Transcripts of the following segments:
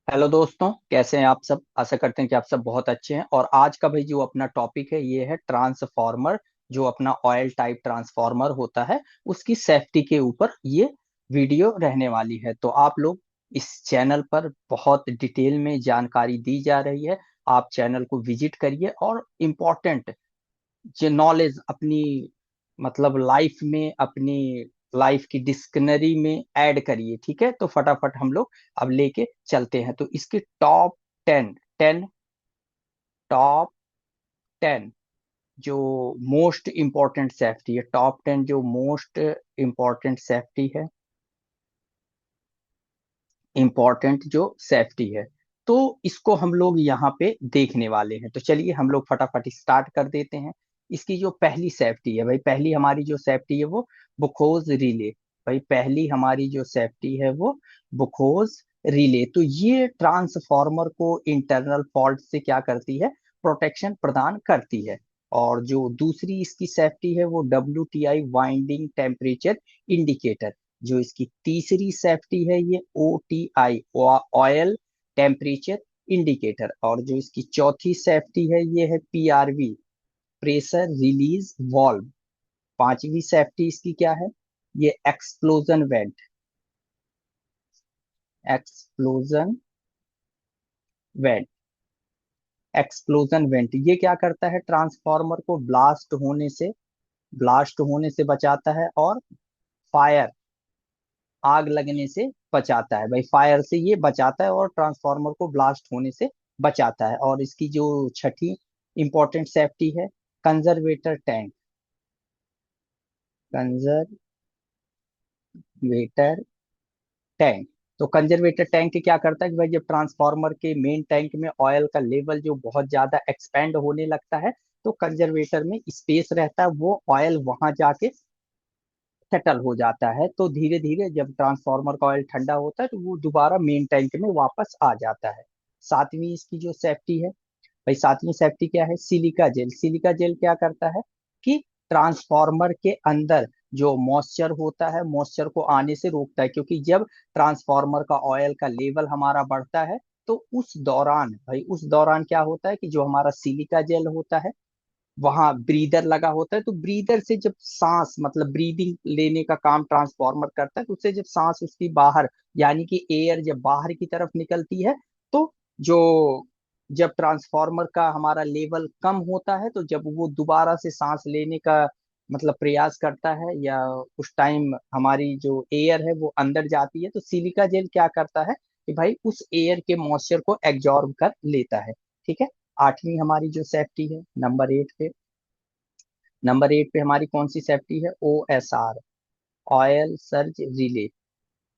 Hello दोस्तों, कैसे हैं आप सब। आशा करते हैं कि आप सब बहुत अच्छे हैं। और आज का भाई जो अपना टॉपिक है ये है ट्रांसफॉर्मर। जो अपना ऑयल टाइप ट्रांसफॉर्मर होता है उसकी सेफ्टी के ऊपर ये वीडियो रहने वाली है। तो आप लोग इस चैनल पर बहुत डिटेल में जानकारी दी जा रही है। आप चैनल को विजिट करिए और इम्पोर्टेंट जो नॉलेज अपनी मतलब लाइफ में अपनी लाइफ की डिक्शनरी में ऐड करिए। ठीक है, तो फटाफट हम लोग अब लेके चलते हैं। तो इसके top ten ten top ten जो मोस्ट इंपॉर्टेंट सेफ्टी है, टॉप टेन जो मोस्ट इंपॉर्टेंट सेफ्टी है, इंपॉर्टेंट जो सेफ्टी है, तो इसको हम लोग यहाँ पे देखने वाले हैं। तो चलिए हम लोग फटाफट स्टार्ट कर देते हैं। इसकी जो पहली सेफ्टी है भाई, पहली हमारी जो सेफ्टी है वो बुकोज रिले। भाई पहली हमारी जो सेफ्टी है वो बुकोज रिले। तो ये ट्रांसफॉर्मर को इंटरनल फॉल्ट से क्या करती है, प्रोटेक्शन प्रदान करती है। और जो दूसरी इसकी सेफ्टी है वो WTI वाइंडिंग टेम्परेचर इंडिकेटर। जो इसकी तीसरी सेफ्टी है ये OTI ऑयल टेम्परेचर इंडिकेटर। और जो इसकी चौथी सेफ्टी है ये है PRV प्रेशर रिलीज वाल्व। पांचवी सेफ्टी इसकी क्या है, ये explosion went. Explosion went explosion went ये क्या करता है, ट्रांसफार्मर को ब्लास्ट होने से बचाता है और फायर आग लगने से बचाता है। भाई फायर से ये बचाता है और ट्रांसफार्मर को ब्लास्ट होने से बचाता है। और इसकी जो छठी इंपॉर्टेंट सेफ्टी है, कंजर्वेटर टैंक। Conservator tank. तो कंजर्वेटर टैंक क्या करता है कि भाई जब ट्रांसफार्मर के मेन टैंक में ऑयल का लेवल जो बहुत ज्यादा एक्सपेंड होने लगता है, तो कंजर्वेटर में स्पेस रहता है, वो ऑयल वहां जाके सेटल हो जाता है। तो धीरे धीरे जब ट्रांसफार्मर का ऑयल ठंडा होता है तो वो दोबारा मेन टैंक में वापस आ जाता है। सातवीं इसकी जो सेफ्टी है भाई, सातवीं सेफ्टी क्या है, सिलिका जेल। सिलिका जेल क्या करता है कि ट्रांसफार्मर के अंदर जो मॉइस्चर होता है, मॉइस्चर को आने से रोकता है। क्योंकि जब ट्रांसफार्मर का ऑयल का लेवल हमारा बढ़ता है तो उस दौरान क्या होता है कि जो हमारा सिलिका जेल होता है वहां ब्रीदर लगा होता है। तो ब्रीदर से जब सांस मतलब ब्रीदिंग लेने का काम ट्रांसफार्मर करता है, तो उससे जब सांस उसकी बाहर यानी कि एयर जब बाहर की तरफ निकलती है, तो जो जब ट्रांसफार्मर का हमारा लेवल कम होता है, तो जब वो दोबारा से सांस लेने का मतलब प्रयास करता है या उस टाइम हमारी जो एयर है वो अंदर जाती है, तो सिलिका जेल क्या करता है कि भाई उस एयर के मॉइस्चर को एब्जॉर्ब कर लेता है। ठीक है। आठवीं हमारी जो सेफ्टी है, नंबर 8 पे हमारी कौन सी सेफ्टी है, OSR oil surge relay.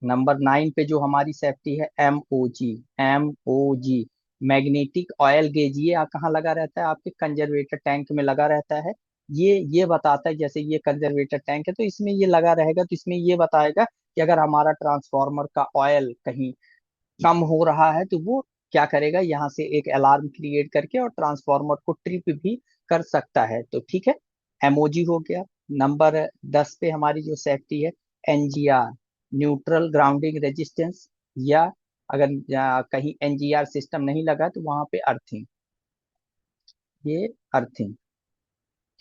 Number 9 पे जो हमारी सेफ्टी है, MOG मैग्नेटिक ऑयल गेज। ये कहाँ लगा रहता है, आपके कंजर्वेटर टैंक में लगा रहता है। ये बताता है, जैसे ये कंजर्वेटर टैंक है तो इसमें ये लगा रहेगा, तो इसमें ये बताएगा कि अगर हमारा ट्रांसफार्मर का ऑयल कहीं कम हो रहा है तो वो क्या करेगा, यहाँ से एक अलार्म क्रिएट करके और ट्रांसफार्मर को ट्रिप भी कर सकता है। तो ठीक है, एमओजी हो गया। नंबर 10 पे हमारी जो सेफ्टी है, NGR न्यूट्रल ग्राउंडिंग रेजिस्टेंस। या अगर कहीं NGR सिस्टम नहीं लगा तो वहां पे अर्थिंग, ये अर्थिंग।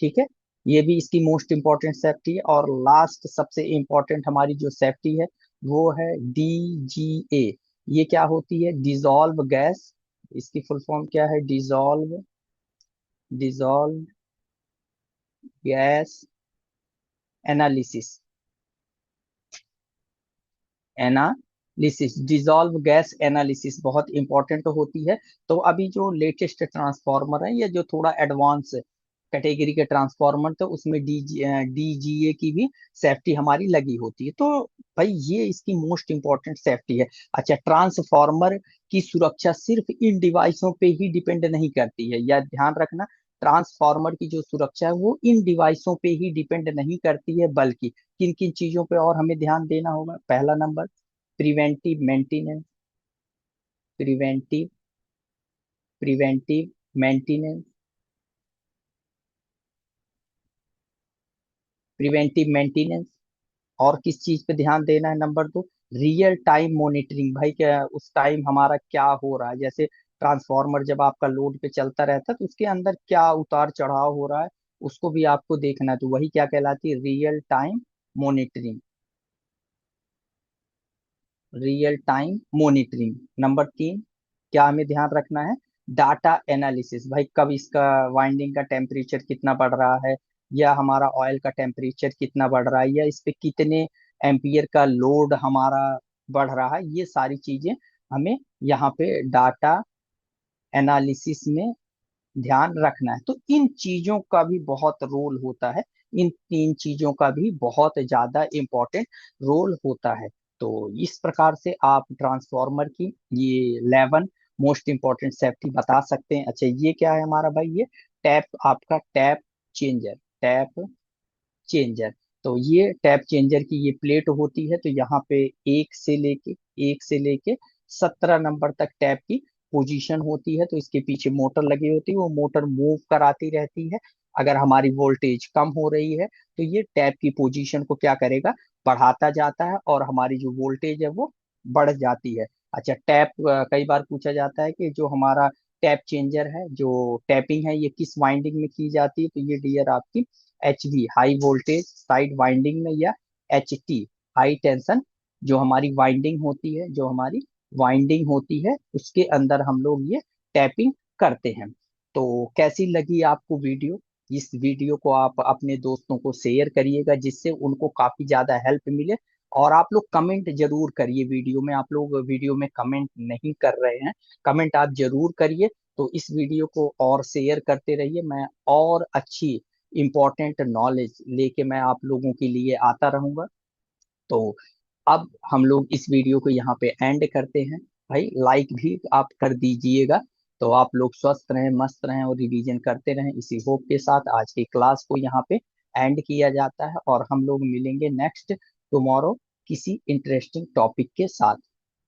ठीक है, ये भी इसकी मोस्ट इंपॉर्टेंट सेफ्टी है। और लास्ट सबसे इंपॉर्टेंट हमारी जो सेफ्टी है वो है DGA। ये क्या होती है, डिजॉल्व गैस। इसकी फुल फॉर्म क्या है, dissolve gas analysis. Dissolve gas analysis बहुत इंपॉर्टेंट होती है। तो अभी जो लेटेस्ट ट्रांसफार्मर है, ये जो थोड़ा एडवांस कैटेगरी के ट्रांसफार्मर, तो उसमें DGA की भी सेफ्टी हमारी लगी होती है। तो भाई ये इसकी मोस्ट इंपॉर्टेंट सेफ्टी है। अच्छा, ट्रांसफार्मर की सुरक्षा सिर्फ इन डिवाइसों पे ही डिपेंड नहीं करती है, या ध्यान रखना, ट्रांसफार्मर की जो सुरक्षा है वो इन डिवाइसों पे ही डिपेंड नहीं करती है, बल्कि किन किन चीजों पे और हमें ध्यान देना होगा। पहला number, preventive maintenance. Preventive preventive maintenance preventive maintenance. और किस चीज पे ध्यान देना है, नंबर 2, रियल टाइम मॉनिटरिंग, भाई क्या उस टाइम हमारा क्या हो रहा है, जैसे ट्रांसफार्मर जब आपका लोड पे चलता रहता है तो उसके अंदर क्या उतार चढ़ाव हो रहा है, उसको भी आपको देखना है, तो वही क्या कहलाती है, real time monitoring. Real time monitoring. Number 3, क्या हमें ध्यान रखना है, डाटा एनालिसिस, भाई कब इसका वाइंडिंग का टेम्परेचर कितना बढ़ रहा है, या हमारा ऑयल का टेम्परेचर कितना बढ़ रहा है, या इस पे कितने एम्पियर का लोड हमारा बढ़ रहा है, ये सारी चीजें हमें यहाँ पे डाटा एनालिसिस में ध्यान रखना है। तो इन चीजों का भी बहुत रोल होता है, इन 3 चीजों का भी बहुत ज्यादा इम्पोर्टेंट रोल होता है। तो इस प्रकार से आप ट्रांसफॉर्मर की ये 11 मोस्ट इम्पोर्टेंट सेफ्टी बता सकते हैं। अच्छा, ये क्या है हमारा भाई, ये टैप, आपका टैप चेंजर, टैप चेंजर। तो ये टैप चेंजर की ये प्लेट होती है, तो यहाँ पे एक से लेके 17 नंबर तक टैप की पोजीशन होती है, तो इसके पीछे मोटर लगी होती है, वो मोटर मूव कराती रहती है। अगर हमारी वोल्टेज कम हो रही है तो ये टैप की पोजीशन को क्या करेगा, बढ़ाता जाता है, और हमारी जो वोल्टेज है वो बढ़ जाती है। अच्छा, टैप कई बार पूछा जाता है कि जो हमारा टैप चेंजर है, जो टैपिंग है, ये किस वाइंडिंग में की जाती है, तो ये डियर आपकी H we high voltage side winding में, या एच टी हाई टेंशन जो हमारी वाइंडिंग होती है, जो हमारी वाइंडिंग होती है उसके अंदर हम लोग ये टैपिंग करते हैं। तो कैसी लगी आपको वीडियो, इस वीडियो को आप अपने दोस्तों को शेयर करिएगा जिससे उनको काफी ज्यादा हेल्प मिले। और आप लोग कमेंट जरूर करिए, वीडियो में आप लोग वीडियो में कमेंट नहीं कर रहे हैं, कमेंट आप जरूर करिए। तो इस वीडियो को और शेयर करते रहिए, मैं और अच्छी इंपॉर्टेंट नॉलेज लेके मैं आप लोगों के लिए आता रहूंगा। तो अब हम लोग इस वीडियो को यहाँ पे एंड करते हैं। भाई लाइक भी आप कर दीजिएगा। तो आप लोग स्वस्थ रहें, मस्त रहें और रिवीजन करते रहें, इसी होप के साथ आज की क्लास को यहाँ पे एंड किया जाता है, और हम लोग मिलेंगे नेक्स्ट टुमारो किसी इंटरेस्टिंग टॉपिक के साथ।